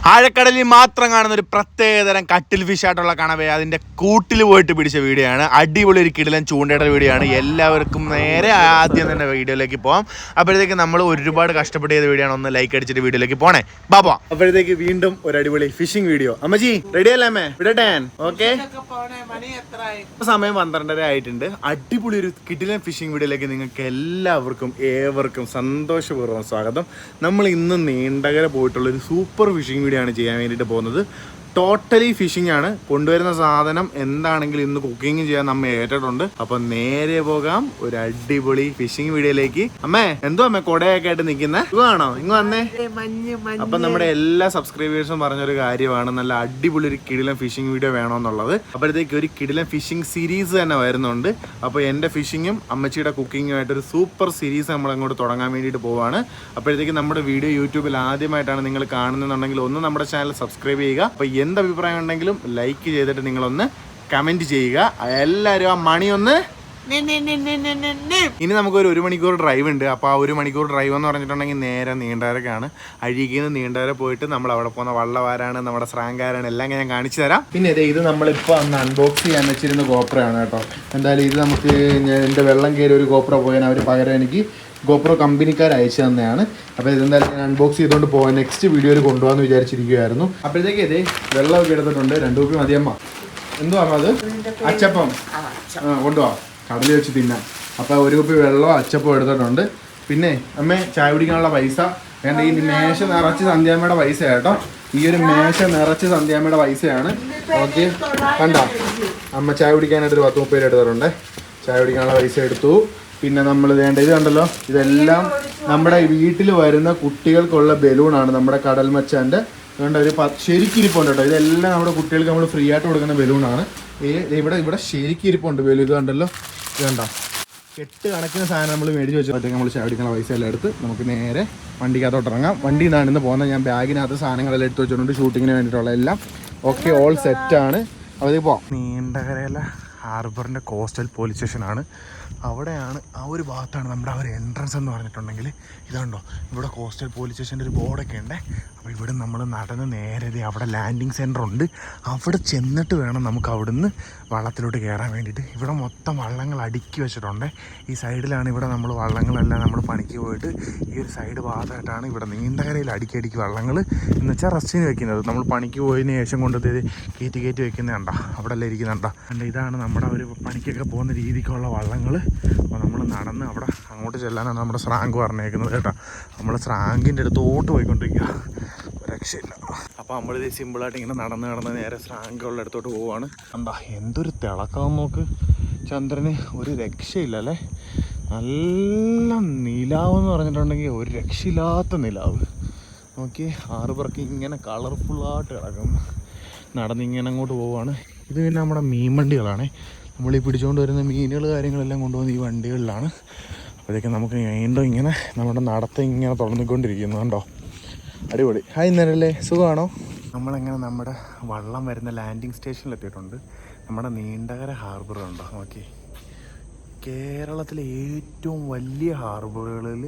ആഴക്കടലിൽ മാത്രം കാണുന്ന ഒരു പ്രത്യേകതരം കട്ടിൽ ഫിഷ് ആയിട്ടുള്ള കണവ അതിന്റെ കൂട്ടിൽ പോയിട്ട് പിടിച്ച വീഡിയോ ആണ്. അടിപൊളി ഒരു കിടിലൻ ചൂണ്ടയുടെ വീഡിയോ ആണ്. എല്ലാവർക്കും നേരെ ആദ്യം തന്നെ വീഡിയോയിലേക്ക് പോകാം. അപ്പോഴത്തേക്ക് നമ്മൾ ഒരുപാട് കഷ്ടപ്പെട്ട് ചെയ്ത വീഡിയോ ആണ്. ഒന്ന് ലൈക്ക് അടിച്ചിട്ട് വീഡിയോയിലേക്ക് പോണേ ബാബാ. അപ്പോഴത്തേക്ക് വീണ്ടും ഒരു അടിപൊളി ഫിഷിംഗ് വീഡിയോ. അമ്മജി റെഡി അല്ലേ അമ്മേ? വിടട്ടെ? ഓക്കെ, സമയം 12:30 ആയിട്ടുണ്ട്. അടിപൊളി ഒരു കിടിലൻ ഫിഷിംഗ് വീഡിയോയിലേക്ക് നിങ്ങൾക്ക് ഏവർക്കും സന്തോഷപൂർവ്വം സ്വാഗതം. നമ്മൾ ഇന്ന് നീണ്ടകര പോയിട്ടുള്ള ഒരു സൂപ്പർ ഫിഷിംഗ് വീഡിയോ ആണ് ചെയ്യാൻ വേണ്ടിയിട്ട് പോകുന്നത്. ടോട്ടലി ഫിഷിംഗ് ആണ്. കൊണ്ടുവരുന്ന സാധനം എന്താണെങ്കിലും ഇന്ന് കുക്കിംഗ് ചെയ്യാൻ നമ്മ ഏറ്റിട്ടുണ്ട്. അപ്പൊ നേരെ പോകാം ഒരു അടിപൊളി ഫിഷിംഗ് വീഡിയോയിലേക്ക്. അമ്മേ എന്തോ അമ്മ കൊടയൊക്കെ ആയിട്ട് നിൽക്കുന്ന സുഖമാണോ? ഇങ്ങ് വന്നേ. അപ്പൊ നമ്മുടെ എല്ലാ സബ്സ്ക്രൈബേഴ്സും പറഞ്ഞൊരു കാര്യമാണ്, നല്ല അടിപൊളി ഒരു കിടിലൻ ഫിഷിംഗ് വീഡിയോ വേണമെന്നുള്ളത്. അപ്പോഴത്തേക്ക് ഒരു കിടിലൻ ഫിഷിംഗ് സീരീസ് തന്നെ വരുന്നുണ്ട്. അപ്പോൾ എൻ്റെ ഫിഷിങ്ങും അമ്മച്ചിയുടെ കുക്കിങ്ങുമായിട്ട് ഒരു സൂപ്പർ സീരീസ് നമ്മൾ അങ്ങോട്ട് തുടങ്ങാൻ വേണ്ടിയിട്ട് പോവാണ്. അപ്പോഴത്തേക്ക് നമ്മുടെ വീഡിയോ യൂട്യൂബിൽ ആദ്യമായിട്ടാണ് നിങ്ങൾ കാണുന്നുണ്ടെങ്കിൽ ഒന്ന് നമ്മുടെ ചാനൽ സബ്സ്ക്രൈബ് ചെയ്യുക. അപ്പോൾ എന്ത് അഭിപ്രായം ഉണ്ടെങ്കിലും ലൈക്ക് ചെയ്തിട്ട് നിങ്ങളൊന്ന് കമൻറ്റ് ചെയ്യുക. എല്ലാവരും ആ മണി ഒന്ന്. ഇനി നമുക്കൊരു 1 മണിക്കൂർ ഡ്രൈവ് ഉണ്ട്. അപ്പോൾ ആ 1 മണിക്കൂർ ഡ്രൈവ് എന്ന് പറഞ്ഞിട്ടുണ്ടെങ്കിൽ നേരെ നീണ്ടകരക്കാണ്. അഴീക്കിൽ നിന്ന് നീണ്ടകര പോയിട്ട് നമ്മൾ അവിടെ പോകുന്ന വള്ളവാരാണ്, നമ്മുടെ സ്രാങ്കാരാണ്, എല്ലാം ഞാൻ കാണിച്ചു തരാം. പിന്നെ ഇത് നമ്മളിപ്പോൾ അന്ന് അൺബോക്സ് ചെയ്യാൻ വെച്ചിരുന്ന ഗോപ്രയാണ് കേട്ടോ. എന്തായാലും ഇത് നമുക്ക് എൻ്റെ വെള്ളം കയറി ഒരു ഗോപ്ര പോയാൽ അവർ പകരം എനിക്ക് ഗോപ്രോ കമ്പനിക്കാർ അയച്ചു തന്നെയാണ്. അപ്പോൾ ഇതെന്തായാലും ഞാൻ അൺബോക്സ് ചെയ്തുകൊണ്ട് പോകാൻ നെക്സ്റ്റ് വീഡിയോയിൽ കൊണ്ടുപോകാമെന്ന് വിചാരിച്ചിരിക്കുകയായിരുന്നു. അപ്പോഴത്തേക്ക് വെള്ളമൊക്കെ എടുത്തിട്ടുണ്ട്. 2 രൂപ മതിയമ്മ. എന്തുവാ അത്? അച്ചപ്പം കൊണ്ടുപോവാം, കടലിൽ വെച്ച് തിന്നാം. അപ്പോൾ 1 രൂപ വെള്ളമോ അച്ചപ്പോ എടുത്തിട്ടുണ്ട്. പിന്നെ അമ്മേ ചായ കുടിക്കാനുള്ള പൈസ വേണ്ട. ഈ മേശ നിറച്ച് സന്ധ്യാമ്മയുടെ പൈസ കേട്ടോ. ഈ ഒരു മേശ നിറച്ച് സന്ധ്യാമ്മയുടെ പൈസയാണ്. ഓക്കെ, കണ്ടോ? അമ്മ ചായ കുടിക്കാനായിട്ടൊരു 10-30 എടുത്തിട്ടുണ്ട്. ചായ കുടിക്കാനുള്ള പൈസ എടുത്തു. പിന്നെ നമ്മൾ വേണ്ട ഇത് കണ്ടല്ലോ, ഇതെല്ലാം നമ്മുടെ വീട്ടിൽ വരുന്ന കുട്ടികൾക്കുള്ള ബലൂണാണ്. നമ്മുടെ കടൽ മച്ചാൻ്റെ വേണ്ട ഒരു ശരിക്കിരിപ്പുണ്ട് കേട്ടോ. ഇതെല്ലാം നമ്മുടെ കുട്ടികൾക്ക് നമ്മൾ ഫ്രീ ആയിട്ട് കൊടുക്കുന്ന ബലൂണാണ്. ഇവിടെ ശരിക്കിരിപ്പുണ്ട് ബലൂൺ. ഇത് കണ്ടല്ലോ, ഇത് കണ്ടോ? 8 കണക്കിന് സാധനം നമ്മൾ മേടിച്ച് വെച്ചിട്ട് നമ്മൾ ചാടിക്കുന്ന പൈസ എല്ലാം എടുത്ത് നമുക്ക് നേരെ വണ്ടിക്കകത്തോട്ട് ഇറങ്ങാം. വണ്ടിയിൽ നിന്നാണ് ഇന്ന് പോകുന്നത്. ഞാൻ ബാഗിനകത്ത് സാധനങ്ങളെല്ലാം എടുത്ത് വെച്ചിട്ടുണ്ട് ഷൂട്ടിങ്ങിന് വേണ്ടിയിട്ടുള്ള എല്ലാം. ഓക്കെ, ഓൾ സെറ്റാണ്. അതിൽ പോവാം. നീണ്ടകരയിലെ ഹാർബറിൻ്റെ കോസ്റ്റൽ പോലീസ് സ്റ്റേഷനാണ്. അവിടെയാണ്, ആ ഒരു ഭാഗത്താണ് നമ്മുടെ ഒരു എൻട്രൻസ് എന്ന് പറഞ്ഞിട്ടുണ്ടെങ്കിൽ. ഇതുണ്ടോ, ഇവിടെ കോസ്റ്റൽ പോലീസ് സ്റ്റേഷൻ്റെ ഒരു ബോർഡൊക്കെ ഉണ്ട്. അപ്പോൾ ഇവിടെ നമ്മൾ നടന്ന് നേരെ അവിടെ ലാൻഡിങ് സെൻറ്റർ ഉണ്ട്. അവിടെ ചെന്നിട്ട് വേണം നമുക്ക് അവിടുന്ന് വള്ളത്തിലോട്ട് കയറാൻ വേണ്ടിയിട്ട്. ഇവിടെ മൊത്തം വള്ളങ്ങൾ അടുക്കി വെച്ചിട്ടുണ്ട്. ഈ സൈഡിലാണ് ഇവിടെ നമ്മൾ വള്ളങ്ങളെല്ലാം നമ്മൾ പണിക്ക് പോയിട്ട് ഈ ഒരു സൈഡ് ഭാഗത്തായിട്ടാണ് ഇവിടെ നീണ്ടകരയിൽ അടുക്കി വള്ളങ്ങൾ എന്ന് വെച്ചാൽ റെസ്റ്റിന് വെക്കുന്നത്. നമ്മൾ പണിക്ക് പോയതിന് ശേഷം കൊണ്ട് കയറ്റി വെക്കുന്നത് കണ്ടോ, അവിടെ എല്ലാം ഇരിക്കുന്നുണ്ടോ. ഇതാണ് നമ്മുടെ ഒരു പണിക്കൊക്കെ പോകുന്ന രീതിക്കുള്ള വള്ളങ്ങൾ. അപ്പോൾ നമ്മൾ നടന്ന് അവിടെ അങ്ങോട്ട് ചെല്ലാനാണ് നമ്മുടെ സ്രാങ്ക് പറഞ്ഞേക്കുന്നത് കേട്ടോ. നമ്മൾ സ്രാങ്കിൻ്റെ അടുത്തോട്ട് പോയിക്കൊണ്ടിരിക്കുക, രക്ഷയില്ല. അപ്പോൾ നമ്മളിത് സിമ്പിളായിട്ട് ഇങ്ങനെ നടന്ന് നേരെ സ്രാങ്കുള്ള അടുത്തോട്ട് പോവുകയാണ്. കണ്ടാ എന്തൊരു തിളക്കം നോക്ക്, ചന്ദ്രന് ഒരു രക്ഷയില്ല അല്ലേ. നല്ല നിലാവെന്ന് പറഞ്ഞിട്ടുണ്ടെങ്കിൽ ഒരു രക്ഷയില്ലാത്ത നിലാവ് നോക്കി. ഹാർബറൊക്കെ ഇങ്ങനെ കളർഫുള്ളായിട്ട് കിടക്കും. നടന്നിങ്ങനെ അങ്ങോട്ട് പോവുകയാണ്. ഇത് പിന്നെ നമ്മുടെ മീൻ വണ്ടികളാണ്. നമ്മൾ ഈ പിടിച്ചുകൊണ്ട് വരുന്ന മീനുകൾ കാര്യങ്ങളെല്ലാം കൊണ്ടുപോകുന്ന ഈ വണ്ടികളിലാണ്. അപ്പോഴേക്കും നമുക്ക് വീണ്ടും ഇങ്ങനെ നമ്മുടെ നടത്തം ഇങ്ങനെ തുടർന്നിക്കൊണ്ടിരിക്കുന്നു. കണ്ടോ, അടിപൊളി. ഹായ് ഇന്നലെ സുഖമാണോ? നമ്മളെങ്ങനെ നമ്മുടെ വള്ളം വരുന്ന ലാൻഡിങ് സ്റ്റേഷനിലെത്തിയിട്ടുണ്ട്. നമ്മുടെ നീണ്ടകര ഹാർബർ കണ്ടോ നോക്കി. കേരളത്തിലെ ഏറ്റവും വലിയ ഹാർബറുകളിൽ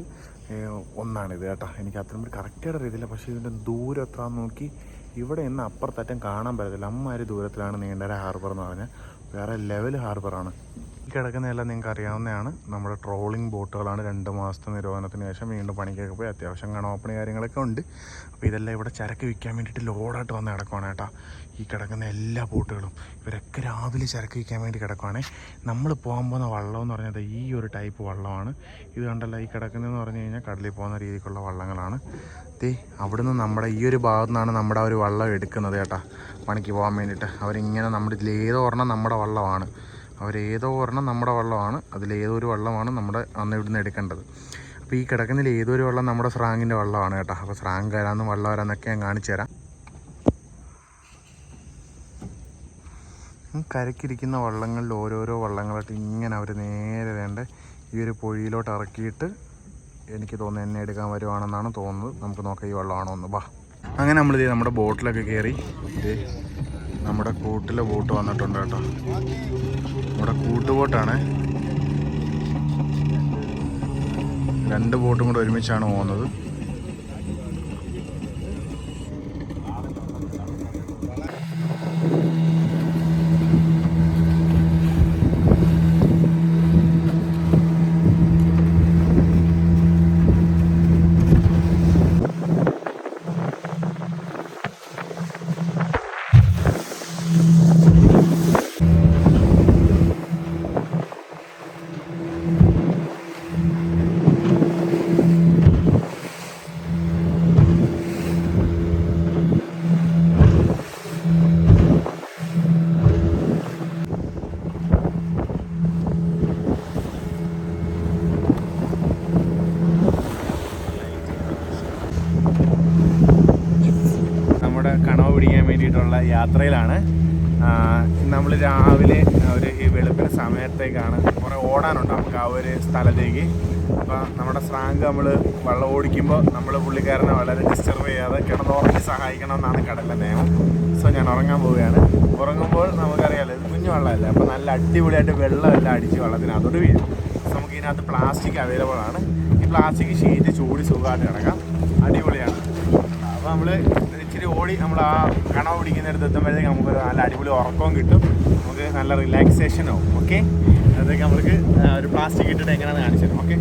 ഒന്നാണിത് കേട്ടോ. എനിക്ക് അത്രയും കറക്റ്റായിട്ട് അറിയത്തില്ല, പക്ഷേ ഇതിൻ്റെ ദൂരം എത്രയാണെന്ന് നോക്കി. ഇവിടെ നിന്ന് അപ്പുറത്തറ്റം കാണാൻ പറ്റത്തില്ല. അമ്മാതിരി ദൂരത്തിലാണ് നീണ്ടകര ഹാർബർ എന്ന് പറഞ്ഞാൽ. വേറെ ലെവൽ ഹാർബറാണ്. ഈ കിടക്കുന്നതെല്ലാം നിങ്ങൾക്ക് അറിയാവുന്നതാണ്. നമ്മുടെ ട്രോളിംഗ് ബോട്ടുകളാണ്. 2 മാസത്തെ നിരോധനത്തിന് ശേഷം വീണ്ടും പണിക്കൊക്കെ പോയി അത്യാവശ്യം കണോപ്പണി കാര്യങ്ങളൊക്കെ ഉണ്ട്. അപ്പോൾ ഇതെല്ലാം ഇവിടെ ചരക്ക് വിൽക്കാൻ വേണ്ടിയിട്ട് ലോഡായിട്ട് വന്ന് കിടക്കുവാണ് കേട്ടോ. ഈ കിടക്കുന്ന എല്ലാ ബോട്ടുകളും ഇവരൊക്കെ രാവിലെ ചരക്ക് വിൽക്കാൻ വേണ്ടി കിടക്കുവാണേ. നമ്മൾ പോകാൻ പോകുന്ന വള്ളം എന്ന് പറഞ്ഞത് ഈ ഒരു ടൈപ്പ് വള്ളമാണ്. ഇത് കണ്ടല്ല, ഈ കിടക്കുന്നതെന്ന് പറഞ്ഞു കഴിഞ്ഞാൽ കടലിൽ പോകുന്ന രീതിക്കുള്ള വള്ളങ്ങളാണ്. അവിടുന്ന് നമ്മുടെ ഈ ഒരു ഭാഗത്തു നിന്നാണ് നമ്മുടെ ആ ഒരു വള്ളം എടുക്കുന്നത് കേട്ടോ, പണിക്ക് പോകാൻ വേണ്ടിയിട്ട്. അവരിങ്ങനെ നമ്മുടെ ഇതിലേതോ ഒരെണ്ണം നമ്മുടെ വള്ളമാണ്. അതിലേതോ ഒരു വള്ളമാണ് നമ്മുടെ അന്ന് ഇവിടുന്ന് എടുക്കേണ്ടത്. അപ്പോൾ ഈ കിടക്കുന്നതിൽ ഏതോ ഒരു വള്ളം നമ്മുടെ സ്രാങ്കിൻ്റെ വള്ളമാണ് കേട്ടോ. അപ്പോൾ സ്രാങ്ക് വരാമെന്നും വള്ളം വരാമെന്നൊക്കെ ഞാൻ കാണിച്ചു തരാം. കരക്കിരിക്കുന്ന വള്ളങ്ങളിൽ ഓരോരോ വള്ളങ്ങളായിട്ട് ഇങ്ങനെ അവർ നേരെ വേണ്ട ഈ ഒരു പൊഴിയിലോട്ട് ഇറക്കിയിട്ട് എനിക്ക് തോന്നുന്നു എന്നെ എടുക്കാൻ വരുവാണെന്നാണ് തോന്നുന്നത്. നമുക്ക് നോക്കാം ഈ വെള്ളമാണോ ഒന്ന്. വാ. അങ്ങനെ നമ്മളിത് നമ്മുടെ ബോട്ടിലൊക്കെ കയറി നമ്മുടെ കൂട്ടിലെ ബോട്ട് വന്നിട്ടുണ്ട് കേട്ടോ. നമ്മുടെ കൂട്ടുബോട്ടാണ്. 2 ബോട്ടും കൂടെ ഒരുമിച്ചാണ് പോകുന്നത്. കണവ പിടിക്കാൻ വേണ്ടിയിട്ടുള്ള യാത്രയിലാണ്. നമ്മൾ രാവിലെ ഒരു ഈ വെളുപ്പിന് സമയത്തേക്കാണ് കുറേ ഓടാനുണ്ട് നമുക്ക് ആ ഒരു സ്ഥലത്തേക്ക്. അപ്പോൾ നമ്മുടെ സ്രാങ്ക് നമ്മൾ വെള്ളം ഓടിക്കുമ്പോൾ നമ്മൾ പുള്ളിക്കാരനെ വളരെ ഡിസ്റ്റർബ് ചെയ്യാതെ കിടന്നുറങ്ങി സഹായിക്കണമെന്നാണ് കടലിലെ നിയമം. സോ ഞാൻ ഉറങ്ങാൻ പോവുകയാണ്. ഉറങ്ങുമ്പോൾ നമുക്കറിയാമല്ലോ ഇത് കുഞ്ഞു വെള്ളമല്ല, അപ്പോൾ നല്ല അടിപൊളിയായിട്ട് വെള്ളമെല്ലാം അടിച്ച് വെള്ളത്തിനകത്തോട്ട് വീഴും. നമുക്ക് ഇതിനകത്ത് പ്ലാസ്റ്റിക് അവൈലബിൾ ആണ്. ഈ പ്ലാസ്റ്റിക് ഷീറ്റ് ചൂടി സുഖമായിട്ട് കിടക്കാം, അടിപൊളിയാണ്. അപ്പോൾ നമ്മൾ ഇച്ചിരി ഓടി നമ്മൾ ആ കണവ പിടിക്കുന്നിടത്ത് എത്തുമ്പോഴത്തേക്ക് നമുക്ക് നല്ല അടിപൊളി ഉറക്കവും കിട്ടും, നമുക്ക് നല്ല റിലാക്സേഷനും ആവും. ഓക്കെ, അതൊക്കെ നമുക്ക് ഒരു പ്ലാസ്റ്റിക് ഇട്ടിട്ട് എങ്ങനെയാണെന്ന് കാണിച്ചു തരും. ഓക്കെ,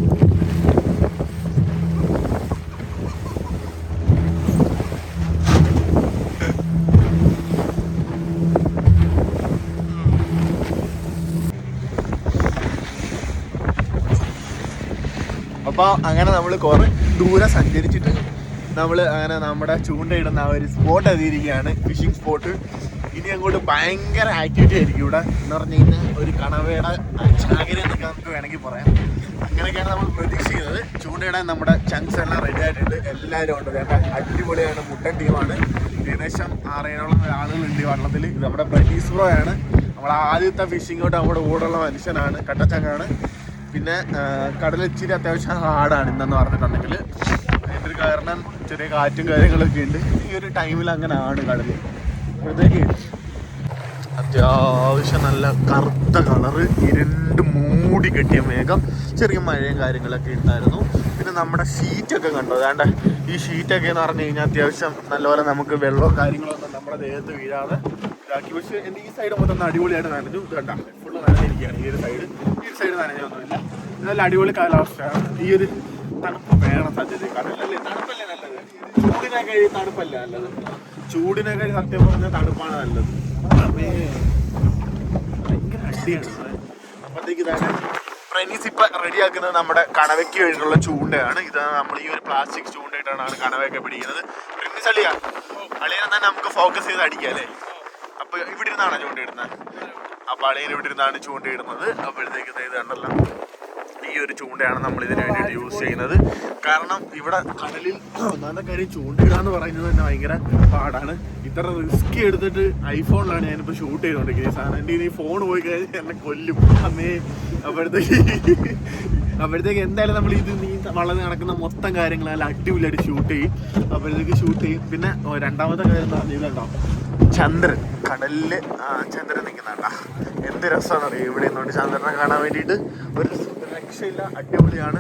അപ്പോൾ അങ്ങനെ നമ്മൾ കുറേ ദൂരം സഞ്ചരിച്ചിട്ട് നമ്മൾ അങ്ങനെ നമ്മുടെ ചൂണ്ടയിടുന്ന ആ ഒരു സ്പോട്ട് എത്തിയിരിക്കുകയാണ്, ഫിഷിംഗ് സ്പോട്ട്. ഇനി അങ്ങോട്ട് ഭയങ്കര ആക്ടിവിറ്റി ആയിരിക്കും ഇവിടെ എന്ന് പറഞ്ഞു കഴിഞ്ഞാൽ ഒരു കണവയുടെ ചാകര എന്നൊക്കെ നമുക്ക് വേണമെങ്കിൽ പറയാം. അങ്ങനെയൊക്കെയാണ് നമ്മൾ പ്രതീക്ഷിക്കുന്നത്. ചൂണ്ടയിടാൻ നമ്മുടെ ചങ്ക്സ് എല്ലാം റെഡി ആയിട്ടുണ്ട്, എല്ലാവരും ഉണ്ട്. അടിപൊളിയാണ്, മുട്ടൻ ടീമാണ്. ഏകദേശം 6-7 ആളുകളുണ്ട് ഈ വള്ളത്തിൽ. ഇത് നമ്മുടെ ബ്രഡീസ് ബ്രോയാണ്, നമ്മൾ ആദ്യത്തെ ഫിഷിങ്ങോട്ട് നമ്മുടെ കൂടെയുള്ള മനുഷ്യനാണ്, കട്ടച്ചങ്ങാണ്. പിന്നെ കടൽ ഇച്ചിരി അത്യാവശ്യം ഹാർഡാണ് ഇന്നെന്ന് പറഞ്ഞിട്ടുണ്ടെങ്കിൽ. അതിൻ്റെ ഒരു കാരണം ചെറിയ കാറ്റും കാര്യങ്ങളൊക്കെ ഉണ്ട്. ഈ ഒരു ടൈമിൽ അങ്ങനെയാണ് കടൽ. അപ്പോഴത്തേക്ക് അത്യാവശ്യം നല്ല കറുത്ത കളറ്, ഇരുണ്ട് മൂടി കെട്ടിയ മേഘം, ചെറിയ മഴയും കാര്യങ്ങളൊക്കെ ഉണ്ടായിരുന്നു. പിന്നെ നമ്മുടെ ഷീറ്റൊക്കെ കണ്ടോ, അതാണ്ട് ഈ ഷീറ്റൊക്കെ എന്ന് പറഞ്ഞു കഴിഞ്ഞാൽ അത്യാവശ്യം നല്ലപോലെ നമുക്ക് വെള്ളവും കാര്യങ്ങളൊന്നും നമ്മുടെ ദേഹത്ത് വീഴാതെ ഇതാക്കി. പക്ഷേ എൻ്റെ ഈ സൈഡ് മൊത്തം അടിപൊളിയായിട്ട് നനഞ്ഞു. ഇത് കണ്ട ഫുള്ള് നനഞ്ഞിരിക്കുകയാണ്. ഈ സൈഡ് നനഞ്ഞൊന്നുമില്ല. നല്ല അടിപൊളി കാലാവസ്ഥയാണ്. ഈ ഒരു തണുപ്പ് വേണം സത്യത്തിൽ. കടലല്ലേ, തണുപ്പല്ലേ നല്ലത്, ചൂടിനൊക്കെ തണുപ്പല്ലേ നല്ലത്. ചൂടിനൊക്കെ സത്യം പറഞ്ഞാൽ തണുപ്പാണ് നല്ലത്. ഭയങ്കര അടിയാണ്. അപ്പോഴത്തേക്ക് തന്നെ ഫ്രണ്ട്സ് ഇപ്പം റെഡിയാക്കുന്നത് നമ്മുടെ കണവയ്ക്ക് വേണ്ടിയിട്ടുള്ള ചൂണ്ടയാണ്. ഇത് നമ്മൾ ഈ ഒരു പ്ലാസ്റ്റിക് ചൂണ്ടയിട്ടാണ് കണവയൊക്കെ പിടിക്കുന്നത്. ഫ്രണ്ട്സ് അളിയാ, അളിയനെ തന്നെ നമുക്ക് ഫോക്കസ് ചെയ്ത് അടിക്കാം അല്ലേ. അപ്പോൾ ഇവിടെ ഇരുന്നാണോ ചൂണ്ടയിടുന്നത്? അപ്പോൾ അളിയൻ ഇവിടെ ഇരുന്നാണ് ചൂണ്ടയിടുന്നത്. അപ്പോഴത്തേക്ക് ഇത് കണ്ടല്ലോ, ഈ ഒരു ചൂണ്ടയാണ് നമ്മൾ ഇതിന് വേണ്ടിയിട്ട് യൂസ് ചെയ്യുന്നത്. കാരണം ഇവിടെ കടലിൽ ഒന്നാമത്തെ കാര്യം ചൂണ്ടയിടാന്ന് പറയുന്നത് തന്നെ ഭയങ്കര പാടാണ്. ഇത്ര റിസ്ക് എടുത്തിട്ട് ഐഫോണിലാണ് ഞാനിപ്പോൾ ഷൂട്ട് ചെയ്തുകൊണ്ടിരിക്കുന്നത്. സാധനം എൻ്റെ ഈ ഫോൺ പോയി കഴിഞ്ഞാൽ എന്നെ കൊല്ലും അമ്മേ. അപ്പോഴത്തേക്ക് എന്തായാലും നമ്മൾ ഇത് വളരെ നടക്കുന്ന മൊത്തം കാര്യങ്ങൾ നല്ല അടിപൊളിയായിട്ട് ഷൂട്ട് ചെയ്യും. അപ്പോഴത്തേക്ക് ഷൂട്ട് ചെയ്യും. പിന്നെ രണ്ടാമത്തെ കാര്യം എന്ന് പറഞ്ഞാൽ ഇതുണ്ടോ, ചന്ദ്രൻ, കടലിൽ ചന്ദ്രൻ നിൽക്കുന്നുണ്ട. എന്ത് രസമാണെന്ന് അറിയാം ഇവിടെ നിന്നുകൊണ്ട് ചന്ദ്രനെ കാണാൻ വേണ്ടിയിട്ട്. ഒരു രക്ഷയില്ല, അടിപൊളിയാണ്.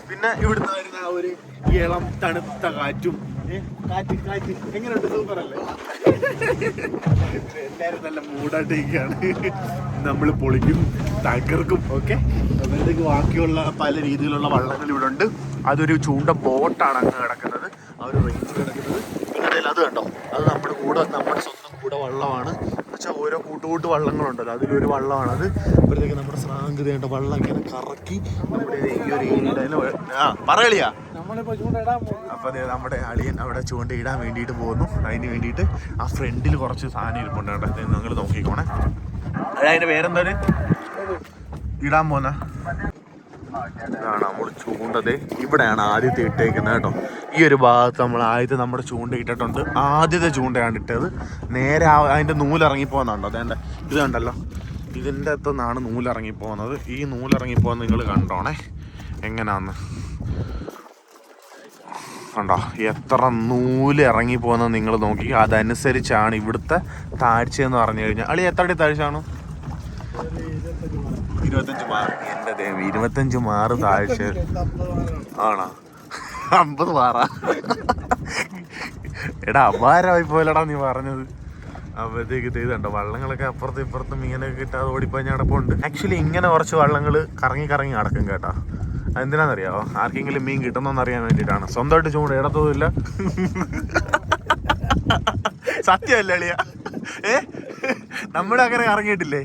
പിന്നെ ഇവിടുന്ന് വരുന്ന ആ ഒരു ഇളം തണുത്ത കാറ്റും, കാറ്റ് എങ്ങനെയുണ്ട്, സൂപ്പറല്ലേ. എല്ലാവരും നല്ല മൂടായിട്ടേക്കാണ്. നമ്മൾ പൊളിക്കും, തകർക്കും. ഓക്കെ, അപ്പോഴത്തേക്ക് ബാക്കിയുള്ള പല രീതിയിലുള്ള വള്ളങ്ങൾ ഇവിടെ ഉണ്ട്. അതൊരു ചൂണ്ട ബോട്ടാണ് അങ്ങ് കിടക്കുന്നത്, ആ ഒരു റേഞ്ച് കിടക്കുന്നത്. പിന്നെ അത് കണ്ടോ, അത് നമ്മുടെ സ്വന്തം കൂടെ വള്ളമാണ്. എന്നുവെച്ചാൽ ഓരോ കൂട്ടുകൂട്ട് വള്ളങ്ങളുണ്ടല്ലോ, അതിലൊരു വള്ളമാണത്. അപ്പോഴത്തേക്ക് നമ്മുടെ സ്രാങ്ക് ചെയ്യേണ്ട വള്ളം ഇങ്ങനെ കറക്കി നമ്മുടെ ഈ ഒരു ഏരിയയിൽ പറയളിയാ. അപ്പോൾ അതെ, നമ്മുടെ അളിയൻ അവിടെ ചൂണ്ടയിടാൻ വേണ്ടിയിട്ട് പോകുന്നു. അതിന് വേണ്ടിയിട്ട് ആ ഫ്രണ്ടിൽ കുറച്ച് സാധനം ഇരിപ്പുണ്ട് കേട്ടോ, നിങ്ങൾ നോക്കിക്കോണേ. അതിൻ്റെ പേരെന്താ ഇടാൻ പോകുന്ന ഇതാണ് നമ്മൾ ചൂണ്ടത്. ഇവിടെയാണ് ആദ്യത്തെ ഇട്ടേക്കുന്നത് കേട്ടോ. ഈ ഒരു ഭാഗത്ത് നമ്മൾ ആദ്യത്തെ നമ്മുടെ ചൂണ്ട ഇട്ടിട്ടുണ്ട്. ആദ്യത്തെ ചൂണ്ടയാണ് ഇട്ടത്. നേരെ അതിൻ്റെ നൂലിറങ്ങിപ്പോകുന്നുണ്ടോ, അതേണ്ട ഇത് കണ്ടല്ലോ, ഇതിൻ്റെ അകത്തു നിന്നാണ് നൂലിറങ്ങിപ്പോകുന്നത്. ഈ നൂലിറങ്ങിപ്പോകുന്നത് നിങ്ങൾ കണ്ടോണേ എങ്ങനെയാന്ന് കണ്ടോ, എത്ര നൂല് ഇറങ്ങിപ്പോകുന്നത് നിങ്ങൾ നോക്കി. അതനുസരിച്ചാണ് ഇവിടുത്തെ താഴ്ചയെന്ന് പറഞ്ഞു കഴിഞ്ഞാൽ. അളി എത്ര അടി താഴ്ചയാണ്? 25 മാറ്. എൻ്റെ ദൈവം, 25 മാറ് താഴ്ച ആണോ? 50 മാറാ? എടാ അപാരമായി പോലടാ നീ പറഞ്ഞത്. അപ്പോഴത്തേക്ക് ചെയ്തുണ്ടോ വള്ളങ്ങളൊക്കെ അപ്പുറത്തും ഇപ്പുറത്തും ഇങ്ങനെയൊക്കെ കിട്ടാതെ ഓടിപ്പോയി അടപ്പുണ്ട്. ആക്ച്വലി ഇങ്ങനെ കുറച്ച് വള്ളങ്ങൾ കറങ്ങി നടക്കും കേട്ടോ. അതെന്തിനാണെന്നറിയാമോ? ആർക്കെങ്കിലും മീൻ കിട്ടുന്നോന്ന് അറിയാൻ വേണ്ടിയിട്ടാണ്. സ്വന്തമായിട്ട് ചൂണ്ട ഇടത്തതുമില്ല. സത്യമല്ല അളിയ, നമ്മുടെ അങ്ങനെ ഇറങ്ങിയിട്ടില്ലേ?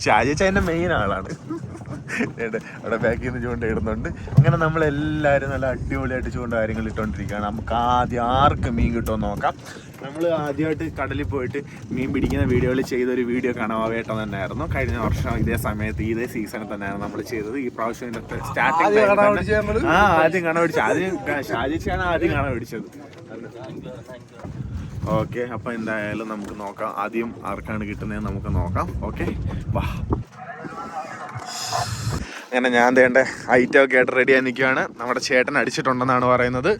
ഷാജിച്ച അതിൻ്റെ മെയിൻ ആളാണ്. അവിടെ ബാക്കിൽ നിന്ന് ചൂണ്ട ഇടുന്നുണ്ട്. അങ്ങനെ നമ്മളെല്ലാവരും നല്ല അടിപൊളിയായിട്ട് ചൂണ്ട കാര്യങ്ങൾ ഇട്ടുകൊണ്ടിരിക്കുകയാണ്. നമുക്ക് ആദ്യം ആർക്ക് മീൻ കിട്ടുമെന്ന് നോക്കാം. നമ്മൾ ആദ്യമായിട്ട് കടലിൽ പോയിട്ട് മീൻ പിടിക്കുന്ന വീഡിയോയിൽ ചെയ്തൊരു വീഡിയോ കണവാവേട്ടം തന്നെയായിരുന്നു. കഴിഞ്ഞ വർഷം ഇതേ സമയത്ത് ഇതേ സീസണിൽ തന്നെയാണ് നമ്മൾ ചെയ്തത്. ഈ പ്രാവശ്യം ഇതിൻ്റെ സ്റ്റാർട്ടിങ് ആദ്യം കണ പിടിച്ചത്. ആദ്യം ഷാജിച്ചാണ് ആദ്യം കണ പിടിച്ചത്. ഓക്കെ, അപ്പം എന്തായാലും നമുക്ക് നോക്കാം. ആദ്യം ആർക്കാണ് കിട്ടുന്നത് നമുക്ക് നോക്കാം. ഓക്കെ, വാ. അങ്ങനെ ഞാൻ തേണ്ട ഐറ്റമൊക്കെ ആയിട്ട് റെഡിയായി നിൽക്കുകയാണ്. നമ്മുടെ ചേട്ടൻ അടിച്ചിട്ടുണ്ടെന്നാണ് പറയുന്നത്.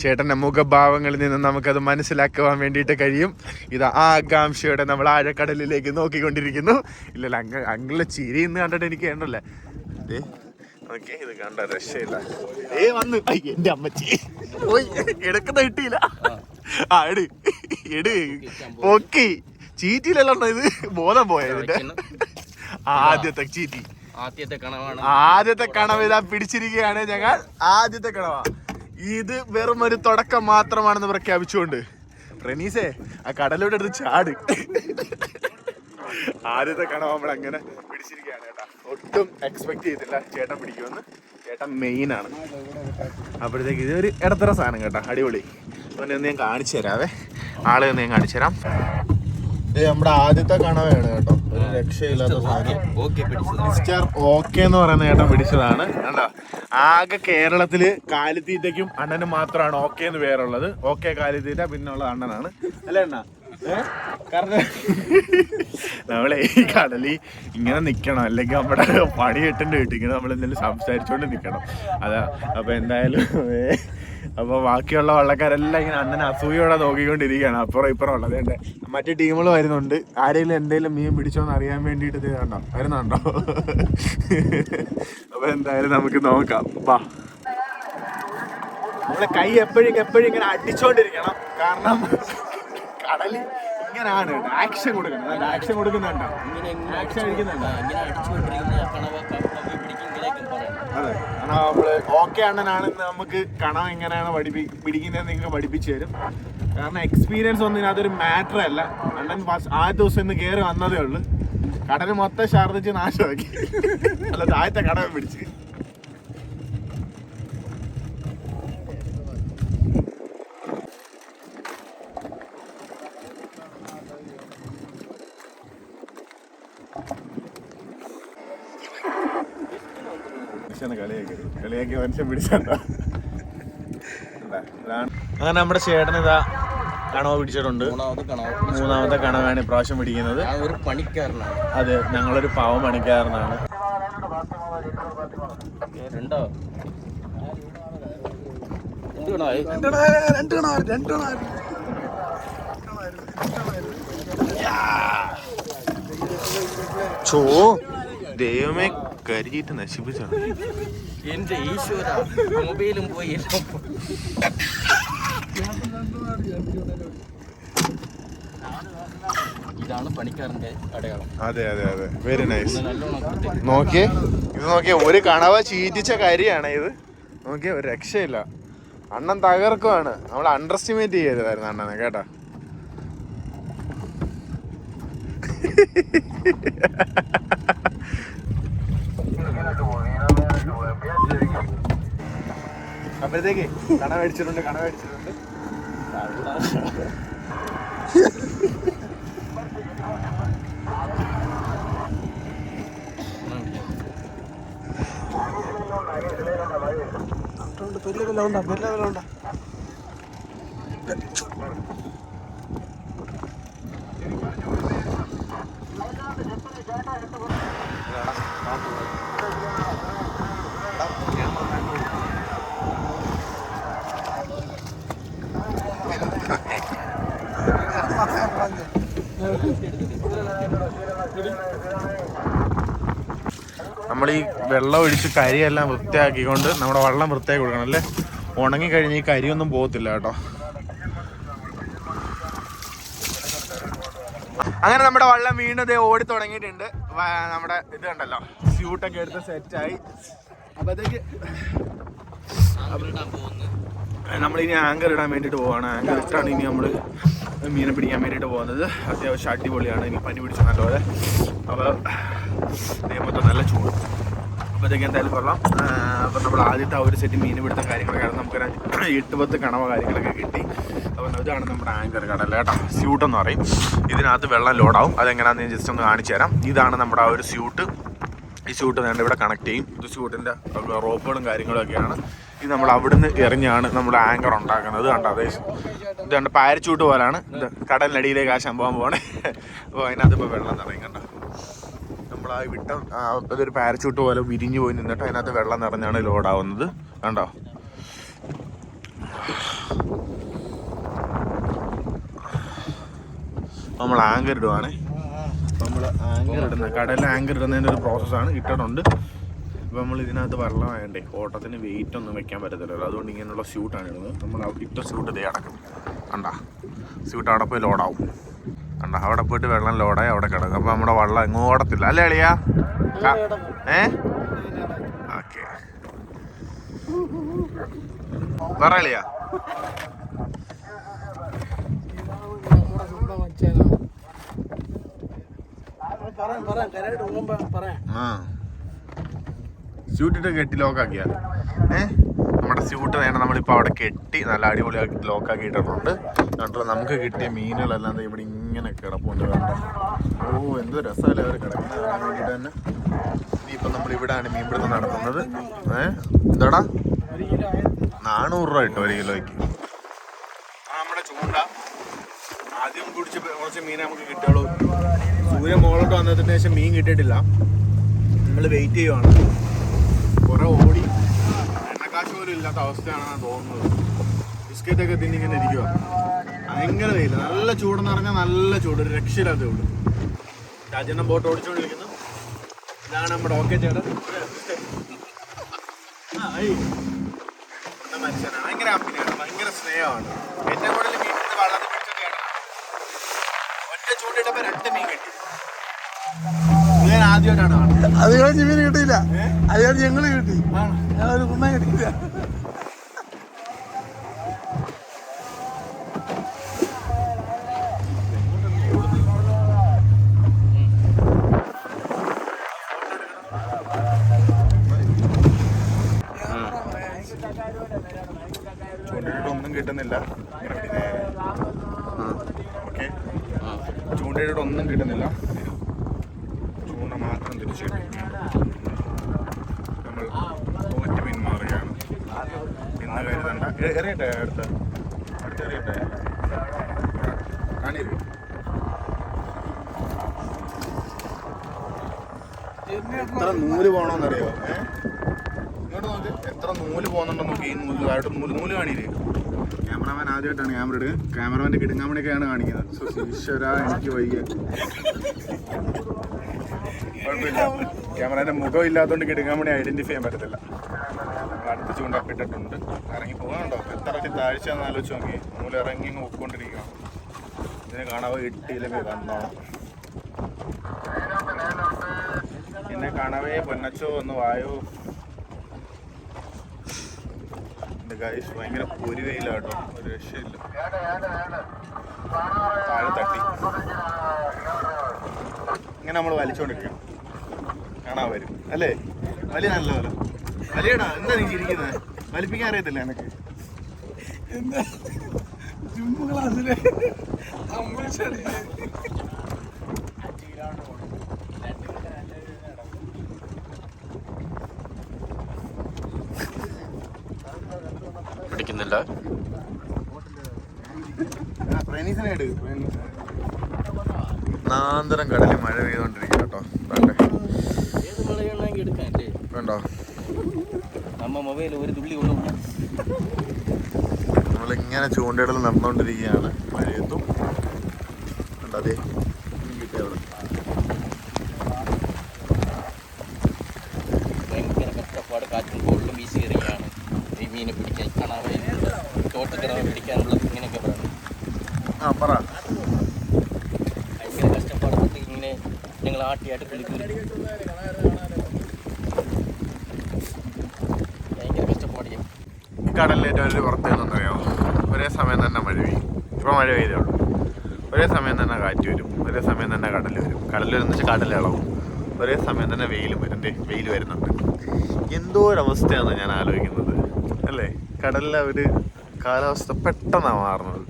ചേട്ടൻ്റെ മുഖഭാവങ്ങളിൽ നിന്ന് നമുക്കത് മനസ്സിലാക്കുവാൻ വേണ്ടിയിട്ട് കഴിയും. ഇത് ആകാംക്ഷയോടെ നമ്മൾ ആഴക്കടലിലേക്ക് നോക്കിക്കൊണ്ടിരിക്കുന്നു. ഇല്ലല്ല, അങ്കിളിലെ ചിരി ഇന്ന് കണ്ടിട്ട് എനിക്ക് വേണ്ടല്ലേ. ഓക്കെ, ഇത് കണ്ട രക്ഷയില്ല. വന്ന് എൻ്റെ അമ്മച്ചി പോയി എടുക്കുന്ന കിട്ടിയില്ല. ആ എട് ഓക്കെ, ചീറ്റിയിലല്ലോ ഇത്, ബോധം പോയതിന്റെ ആദ്യത്തെ ചീറ്റി. ആദ്യത്തെ കണവ് ഇതാ പിടിച്ചിരിക്കുകയാണ് ഞങ്ങൾ. ആദ്യത്തെ കണവ ഇത് വെറും ഒരു തുടക്കം മാത്രമാണെന്ന് പ്രഖ്യാപിച്ചുകൊണ്ട് റെനീസേ ആ കടലോട്ട് എടുത്ത് ചാട്. ആദ്യത്തെ കണവ നമ്മൾ അങ്ങനെ പിടിച്ചിരിക്കുകയാണ് ചേട്ടാ. ഒട്ടും എക്സ്പെക്ട് ചെയ്തില്ല ചേട്ടൻ പിടിക്കുമെന്ന്. ചേട്ടൻ മെയിൻ ആണ്. അപ്പോഴത്തേക്ക് ഇതൊരു ഇടത്തര സാധനം കേട്ടോ, അടിപൊളി. അവനെ ഒന്ന് ഞാൻ കാണിച്ചു തരാവേ, ആളെ ഒന്ന് ഞാൻ കാണിച്ചു തരാം. ഇത് നമ്മുടെ ആദ്യത്തെ കണവയാണ് കേട്ടോ, ഒരു രക്ഷയില്ലാത്ത സാധനം. മിസ്റ്റർ ഓക്കെ എന്ന് പറയുന്ന ചേട്ടൻ പിടിച്ചതാണ്. കണ്ടോ, ആകെ കേരളത്തില് കാലിത്തീറ്റയ്ക്കും അണ്ണനും മാത്രമാണ് ഓക്കെ എന്ന് പേരുള്ളത്. ഓക്കെ കാലിത്തീറ്റ, പിന്നുള്ളത് അണ്ണനാണ് അല്ലേ അണ്ണ? കാരണം നമ്മളെ ഈ കടലിൽ ഇങ്ങനെ നിക്കണം, അല്ലെങ്കിൽ നമ്മുടെ പണി കിട്ടേണ്ടി കിട്ടും. ഇങ്ങനെ നമ്മൾ എന്തെങ്കിലും സംസാരിച്ചോണ്ട് നിക്കണം. അതാ. അപ്പൊ എന്തായാലും അപ്പൊ ബാക്കിയുള്ള വള്ളക്കാരെല്ലാം ഇങ്ങനെ അണ്ണനെ അസൂയോടെ നോക്കിക്കൊണ്ടിരിക്കുകയാണ്. അപ്പുറം ഇപ്പുറം ഉള്ളത് ഉണ്ട്. മറ്റു ടീമുകൾ വരുന്നുണ്ട്. ആരെങ്കിലും എന്തെങ്കിലും മീൻ പിടിച്ചോന്ന് അറിയാൻ വേണ്ടിയിട്ട് കണ്ടോ വരുന്നുണ്ടോ? അപ്പൊ എന്തായാലും നമുക്ക് നോക്കാം. വാ. നമ്മളെ കൈ എപ്പോഴും ഇങ്ങനെ അടിച്ചോണ്ടിരിക്കണം. കാരണം കടല് ഇങ്ങനെയാണ്. ആക്ഷൻ കൊടുക്കണം. ആക്ഷൻ കൊടുക്കുന്നുണ്ടോ? ആക്ഷൻ അടിക്കുന്നുണ്ടോ? അതെ, കാരണം നമ്മള് ഓക്കെ അണ്ണനാണെന്ന് നമുക്ക് കണം എങ്ങനെയാണ് പിടിക്കുന്നത് നിങ്ങൾക്ക് പഠിപ്പിച്ചു തരും. കാരണം എക്സ്പീരിയൻസ് ഒന്നും അതൊരു മാറ്റർ അല്ല. അണ്ണൻ ആദ്യ ദിവസം ഇന്ന് കയറി വന്നതേ ഉള്ളു. കടല് മൊത്തം ഛർദ്ദിച്ച് നാശമാക്കി. അല്ല, താഴത്തെ കടവ് പിടിച്ച്. കളിയാക്കി മനുഷ്യൻ പിടിച്ചോ. അങ്ങനെ നമ്മുടെ ചേട്ടൻ ഇതാ കണവ പിടിച്ചിട്ടുണ്ട്. മൂന്നാമത്തെ കണവാണ് ഇപ്രാവശ്യം പിടിക്കുന്നത്. ഒരു പണിക്കാരനാണ്. അതെ, ഞങ്ങളൊരു പാവം പണിക്കാരനാണ്. ദൈവമേ, കരിയിട്ട് നശിപ്പിച്ചാണ് എന്റെ ഈശ്വര. മൊബൈലും പോയി. ഇതാണ് പണിക്കാരന്റെ അടയാളം. അതെ അതെ അതെ, വെരി നൈസ്. നോക്കിയേ, ഇത് നോക്കിയേ, ഒരു കണവ ചീറ്റിച്ച കരിയാണ് ഇത്. നോക്കിയേ, ഒരു രക്ഷയില്ല. അണ്ണൻ തകർക്കുവാണ്. നമ്മൾ അണ്ടർ എസ്റ്റിമേറ്റ് ചെയ്യരുതായിരുന്നു അണ്ണനെ കേട്ടാ. അപ്പോഴത്തേക്ക് കണ മേടിച്ചിട്ടുണ്ട്. നമ്മൾ ഈ വെള്ളം ഒഴിച്ച് കരിയെല്ലാം വൃത്തിയാക്കിക്കൊണ്ട് നമ്മുടെ വെള്ളം വൃത്തിയാക്കി കൊടുക്കണം അല്ലേ. ഉണങ്ങി കഴിഞ്ഞ് ഈ കരിയൊന്നും പോകത്തില്ല കേട്ടോ. അങ്ങനെ നമ്മുടെ വള്ളം വീണ്ടും ഇതേ ഓടി തുടങ്ങിയിട്ടുണ്ട്. നമ്മുടെ ഇത് കണ്ടല്ലോ, സ്യൂട്ടൊക്കെ എടുത്ത് സെറ്റായി. അപ്പോഴത്തേക്ക് നമ്മളിനി ആങ്കർ ഇടാൻ വേണ്ടിയിട്ട് പോവാണ്. ആങ്കർ ഇട്ടാണ് ഇനി നമ്മൾ മീനെ പിടിക്കാൻ വേണ്ടിയിട്ട് പോകുന്നത്. അത്യാവശ്യം അടിപൊളിയാണ്. ഇനി പനി പിടിച്ചു നല്ലപോലെ. അപ്പോൾ മൊത്തം നല്ല ചൂട്. അപ്പോഴത്തേക്ക് എന്തായാലും കൊള്ളാം. അപ്പം നമ്മൾ ആദ്യത്തെ ആ ഒരു സെറ്റ് മീൻ പിടുത്ത കാര്യങ്ങളൊക്കെ നമുക്കൊരു 8-10 കണവ കാര്യങ്ങളൊക്കെ കിട്ടി. അപ്പോൾ ഇതാണ് നമ്മുടെ ആങ്കർ കടല കേട്ടോ. സ്യൂട്ടെന്ന് പറയും. ഇതിനകത്ത് വെള്ളം ലോഡാവും. അതെങ്ങനെയാണെന്ന് ഞാൻ ജസ്റ്റ് ഒന്ന് കാണിച്ചു തരാം. ഇതാണ് നമ്മുടെ ആ ഒരു സ്യൂട്ട്. ഈ സ്യൂട്ട് വേണ്ട ഇവിടെ കണക്ട് ചെയ്യും. ഇത് സ്യൂട്ടിൻ്റെ റോപ്പുകളും കാര്യങ്ങളൊക്കെയാണ്. ഇത് നമ്മൾ അവിടുന്ന് എറിഞ്ഞാണ് നമ്മൾ ആങ്കർ ഉണ്ടാക്കുന്നത്. കണ്ടോ അതേ ഇത് കണ്ട് പാരച്ചൂട്ട് പോലാണ്. ഇത് കടലിനടിയിലേക്ക് ആ സംഭവം പോകണേ. അപ്പോൾ അതിനകത്ത് ഇപ്പോൾ വെള്ളം നിറയും. കണ്ടോ നമ്മൾ ആ വിട്ട അതൊരു പാരച്ചൂട്ട് പോലെ വിരിഞ്ഞു പോയി നിന്നിട്ട് അതിനകത്ത് വെള്ളം നിറഞ്ഞാണ് ലോഡാവുന്നത്. കണ്ടോ നമ്മൾ ആങ്കർ ഇടുവാണേ. നമ്മൾ ആങ്കർ ഇടുന്ന കടലിൽ ആങ്കർ ഇടുന്നതിൻ്റെ ഒരു പ്രോസസ്സാണ്. ഇട്ടിട്ടുണ്ട്. അപ്പോൾ നമ്മൾ ഇതിനകത്ത് വെള്ളം വേണ്ടേ, ഓട്ടത്തിന് വെയിറ്റ് ഒന്നും വെക്കാൻ പറ്റത്തില്ലല്ലോ. അതുകൊണ്ട് ഇങ്ങനെയുള്ള സ്യൂട്ടാണ് ഇടുന്നത്. നമ്മൾ ഇട്ട സ്യൂട്ട് ഇതേ അടക്കും. കണ്ടാ സ്യൂട്ട് അവിടെ പോയി ലോഡാവും. കണ്ടാ അവിടെ പോയിട്ട് വെള്ളം ലോഡായി അവിടെ കിടക്കും. അപ്പോൾ നമ്മുടെ വെള്ളം എങ്ങും ഓടത്തില്ല അല്ലേ അളിയാ? ഓക്കെ പറ അളിയാ. സ്യൂട്ടിട്ട് കെട്ടി ലോക്കാക്കിയാ നമ്മുടെ സ്യൂട്ട് വേണം. നമ്മളിപ്പോൾ അവിടെ കെട്ടി നല്ല അടിപൊളിയാക്കി ലോക്കാക്കി ഇട്ടിട്ടുണ്ട്. എന്നിട്ട് നമുക്ക് കിട്ടിയ മീനുകളെല്ലാം ഇവിടെ ഇങ്ങനെ കിടപ്പുണ്ട്. കണ്ടോ എന്ത് രസമല്ലേ അവർ കിടക്കുന്നത് കാണാൻ വേണ്ടിയിട്ട് തന്നെ. ഇനിയിപ്പം നമ്മളിവിടെയാണ് മീൻപിടുത്തം നടത്തുന്നത്. എന്താടാ 400 രൂപ കിട്ടും 1 കിലോയ്ക്ക്. നമ്മുടെ ചൂണ്ട ആദ്യം കുടിച്ച് കുറച്ച് മീൻ നമുക്ക് കിട്ടുള്ളൂ. സൂര്യൻ മുകളിലോട്ട് വന്നതിന് ശേഷം മീൻ കിട്ടിയിട്ടില്ല. നമ്മൾ വെയിറ്റ് ചെയ്യുവാണ്. കുറേ ഓടി എണ്ണക്കാശ് പോലും ഇല്ലാത്ത അവസ്ഥയാണെന്നാണ് തോന്നുന്നത്. ബിസ്ക്കറ്റൊക്കെ തിന്നിങ്ങനെ ഇരിക്കുക. ഭയങ്കര വെയില്, നല്ല ചൂടെന്ന് പറഞ്ഞാൽ നല്ല ചൂട്, ഒരു രക്ഷയില്ലാത്ത ചൂട്. രാജണ്ണൻ ബോട്ട് ഓടിച്ചുകൊണ്ടിരിക്കുന്നു. ഇതാണ് നമ്മുടെ ഓക്കെ ചേട്ടൻ. മനുഷ്യനാണ്, ഭയങ്കര അപ്പിനാണ്, ഭയങ്കര സ്നേഹമാണ്. എന്നെ കൂടുതൽ മീൻ വള്ളത്തിൽ പിടിച്ചിട്ട് ഒറ്റ ചൂണ്ടിട്ടപ്പോൾ 2 മീൻ കിട്ടി. ഞാൻ ആദ്യമായിട്ടാണ് കാണുന്നത്. അത് കഴിഞ്ഞ് മീൻ കിട്ടിയില്ല. അത് കഴിഞ്ഞ് ഞങ്ങള് കിട്ടി. ഞങ്ങളൊരു കുണ്ണ കിട്ടിയില്ല. ചൂണ്ടയിട്ടൊന്നും കിട്ടുന്നില്ല. ഓക്കെ, ചൂണ്ടയിട്ടൊന്നും കിട്ടുന്നില്ല. ചൂണ്ട മാത്രം തിരിച്ചു കിട്ടി. നമ്മൾ തോറ്റ് പിന്മാറുകയാണ്. ഇന്ന് കരുതണ്ട. എറിയട്ടെ അടുത്ത് എറിയട്ടെ. കാണില്ലേ എത്ര നൂല് പോകണമെന്നറിയോ? ഇങ്ങോട്ട് നോക്ക്, എത്ര നൂല് പോകുന്നുണ്ടോ നോക്കി. ഈ നൂല് താഴോട്ട് നൂല് കാണിയില്ലേ? ക്യാമറമാൻ ആദ്യമായിട്ടാണ് ക്യാമറ എടുക്കുക. ക്യാമറമാൻ്റെ കിടുങ്ങാമണിയൊക്കെയാണ് കാണിക്കുന്നത്. ഈശ്വര എനിക്ക് വയ്യ. കുഴപ്പമില്ല, ക്യാമറേൻ്റെ മുഖം ഇല്ലാത്തതുകൊണ്ട് കിടുങ്ങാമണി ഐഡൻറ്റിഫൈ ചെയ്യാൻ പറ്റത്തില്ല. നമ്മൾ അടുത്ത് ചൂണ്ടൊക്കെ ഇട്ടിട്ടുണ്ട്. ഇറങ്ങി പോകാനുണ്ടോ? എത്ര താഴ്ച എന്ന് ആലോചിച്ച് നോക്കി. നൂല് ഇറങ്ങി അങ്ങ് പൊയ്ക്കൊണ്ടിരിക്കണം. ഇതിന് കാണാവോ ഇട്ടിയില്ലെങ്കിൽ കണ്ടോണം. എന്നെ കാണവേ പൊന്നച്ചോ ഒന്ന് വായോ. എൻ്റെ ഗൈസ് ഭയങ്കര പൊരിവയില്ല കേട്ടോ, ഒരു രക്ഷയില്ല. താഴെ തട്ടി ഇങ്ങനെ നമ്മൾ വലിച്ചോണ്ടിരിക്കണം. കാണാൻ വരും അല്ലേ? വലിയ നല്ല പോലെ വലിയടാ. എന്താ നീ ചിരിക്കുന്നത്? വലിപ്പിക്കാൻ അറിയത്തില്ല എനിക്ക്. എന്താ ജുമ്മു ക്ലാസ്സിലെ പിടിക്കുന്നില്ല. നാന്തരം കടലിൽ മഴ പെയ്തോണ്ടിരിക്കും കേട്ടോ. വേണ്ടോ? നമ്മളിങ്ങനെ ചൂണ്ടയിടൽ നടന്നുകൊണ്ടിരിക്കുകയാണ്. മഴയത്തും അതെ കിട്ടിയ അവിടെ ഭയങ്കര കഷ്ടപ്പാട്. കാറ്റും കോളിലും വീശി കയറിയാണ് ഈ മീനെ പിടിക്കാൻ. കാണാതെ തോട്ടക്കിടവ് പിടിക്കാനുള്ളത് ഇങ്ങനെയൊക്കെ പറയണം. പറ. ഭയങ്കര കഷ്ടപ്പാട് കൊണ്ട് ഇങ്ങനെ ഞങ്ങൾ ആട്ടിയായിട്ട് കുളിക്കും. ഭയങ്കര കഷ്ടപ്പാട്. ഈ കടലിൽ ഏറ്റവും വലിയ പ്രത്യേകത എന്നറിയാമോ? ഒരേ സമയം തന്നെ മഴ പെയ്യും. ഇപ്പോൾ മഴ പെയ്തേ ഉള്ളൂ. ഒരേ സമയം തന്നെ കാറ്റ് വരും. ഒരേ സമയം തന്നെ കടൽ വരും. കടൽ വരുന്ന വെച്ചാൽ കടൽ ഇളവും. ഒരേ സമയം തന്നെ വെയിലും വരും. വെയിൽ വരുന്നുണ്ട്. എന്തോ ഒരവസ്ഥയാണ് ഞാൻ ആലോചിക്കുന്നത് അല്ലേ? കടലിലെ ഒരു കാലാവസ്ഥ പെട്ടെന്നാണ് മാറുന്നത്.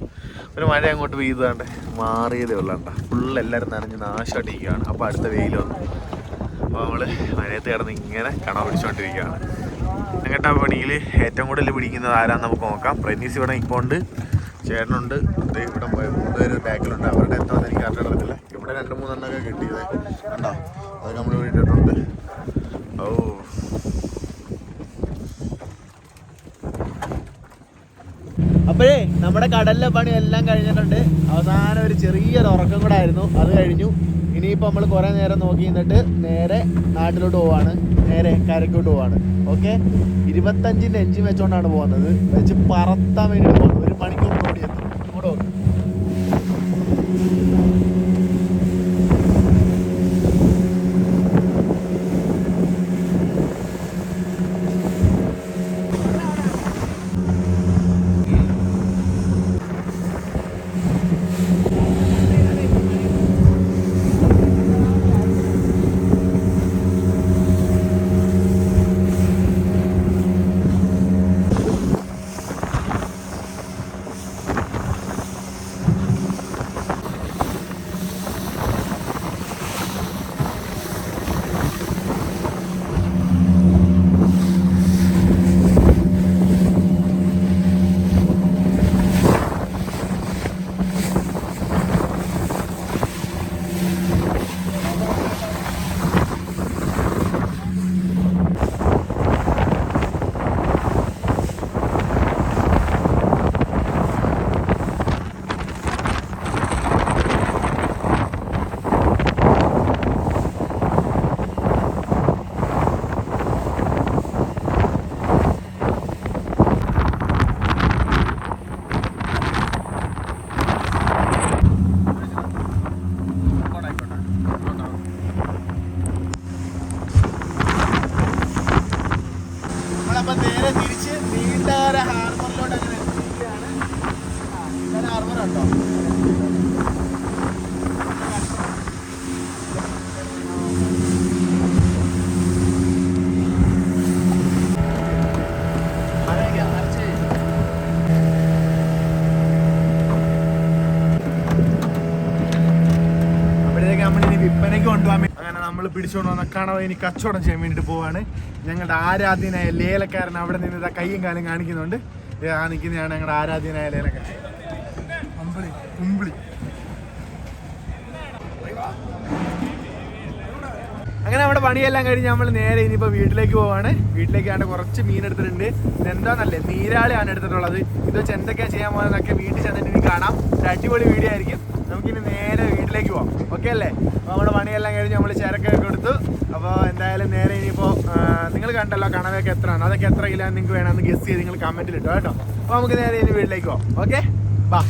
ഒരു മഴ അങ്ങോട്ട് പെയ്താണ്ട് മാറിയതേ ഉള്ളണ്ട. ഫുള്ള് എല്ലാവരും നനഞ്ഞ് നാശമായിട്ടിരിക്കുകയാണ്. അപ്പോൾ അടുത്ത വെയിൽ വന്നു. അപ്പോൾ നമ്മൾ മഴയത്ത് കിടന്ന് ഇങ്ങനെ കണ പിടിച്ചുകൊണ്ടിരിക്കുകയാണ്. അങ്ങനത്തെ പണിയിൽ ഏറ്റവും കൂടുതൽ പിടിക്കുന്നത് ആരാന്ന് നമുക്ക് നോക്കാം. പ്രനീസ് ഇവിടെ ഇപ്പോൾ ഉണ്ട്, ചേട്ടനുണ്ട്, ഇവിടെ 3 പേര് ബാക്കിലുണ്ട്. അവരുടെ എത്താന്ന് എനിക്ക് അറിയില്ല. ഇവിടെ 2-3 എണ്ണമൊക്കെ കിട്ടിയത് ഉണ്ടോ, അതൊക്കെ നമ്മൾ ഇട്ടിട്ടുണ്ട്. ഓ അപ്പോഴേ നമ്മുടെ കടലിലെ പണി എല്ലാം കഴിഞ്ഞിട്ടുണ്ട്. അവസാനം ഒരു ചെറിയൊരു ഉറക്കം കൂടെ ആയിരുന്നു, അത് കഴിഞ്ഞു. ഇനിയിപ്പോൾ നമ്മൾ കുറേ നേരം നോക്കി നിന്നിട്ട് നേരെ നാട്ടിലോട്ട് പോവാണ്, നേരെ കരയ്ക്കോട്ട് പോവാണ്. ഓക്കെ, 25-ൻ്റെ എഞ്ചിൻ വെച്ചോണ്ടാണ് പോകുന്നത്. വെച്ച് പറത്താൻ വേണ്ടിയിട്ട് പോകുന്നത്. 1 മണിക്കൂർ ഓടി എത്തും. ഇങ്ങോട്ട് പോകും. നമ്മളപ്പോൾ നേരെ തിരിച്ച് നീണ്ടകര ഹാർബറിലോട്ട് അങ്ങനെ എത്തിയിരിക്കുകയാണ്. നീണ്ടകര ഹാർബർ ഉണ്ടോ? അപ്പോഴത്തേക്ക് നമ്മളിനി വിൽപ്പനയ്ക്ക് കൊണ്ടുപോകാൻ അങ്ങനെ നമ്മൾ പിടിച്ചുകൊണ്ട് വന്ന കണവ ഇനി കച്ചവടം ചെയ്യാൻ വേണ്ടിയിട്ട് പോവാണ്. ഞങ്ങളുടെ ആരാധ്യനായ ലേലക്കാരൻ അവിടെ നിന്ന് ഇതാ കയ്യും കാലും കാണിക്കുന്നുണ്ട്. ആ നിൽക്കുന്നതാണ് ഞങ്ങളുടെ ആരാധ്യനായ ലേലക്കാരൻ കുമ്പിളി. അങ്ങനെ നമ്മുടെ പണിയെല്ലാം കഴിഞ്ഞ് നമ്മൾ നേരെ ഇനിയിപ്പോൾ വീട്ടിലേക്ക് പോവാണ്. വീട്ടിലേക്കാണ്ട് കുറച്ച് മീൻ എടുത്തിട്ടുണ്ട്. ഇതെന്താന്നല്ലേ, നീരാളിയാണ് എടുത്തിട്ടുള്ളത്. ഇത് വെച്ച് എന്തൊക്കെയാണ് ചെയ്യാൻ പോകുന്നതൊക്കെ വീട്ടിൽ ചെന്നിട്ട് ഇനി കാണാം. ഒരു അടിപൊളി വീഡിയോ ആയിരിക്കും. നമുക്കിനി നേരെ വീട്ടിലേക്ക് പോവാം. ഓക്കെ അല്ലേ? അപ്പോൾ നമ്മുടെ പണിയെല്ലാം കഴിഞ്ഞ് നമ്മൾ ചരക്കൊക്കെ കൊടുത്തു. അപ്പോൾ എന്തായാലും നേരെ ഇനിയിപ്പോൾ നിങ്ങൾ കണ്ടല്ലോ കണവയൊക്കെ എത്രയാണ്, അതൊക്കെ എത്ര കിലോ നിങ്ങൾക്ക് വേണമെന്ന് ഗസ് ചെയ്ത് നിങ്ങൾ കമൻറ്റിൽ ഇട്ടോ കേട്ടോ. അപ്പോൾ നമുക്ക് നേരെ ഇനി വീട്ടിലേക്ക് പോവാം. ഓക്കെ, ബാ.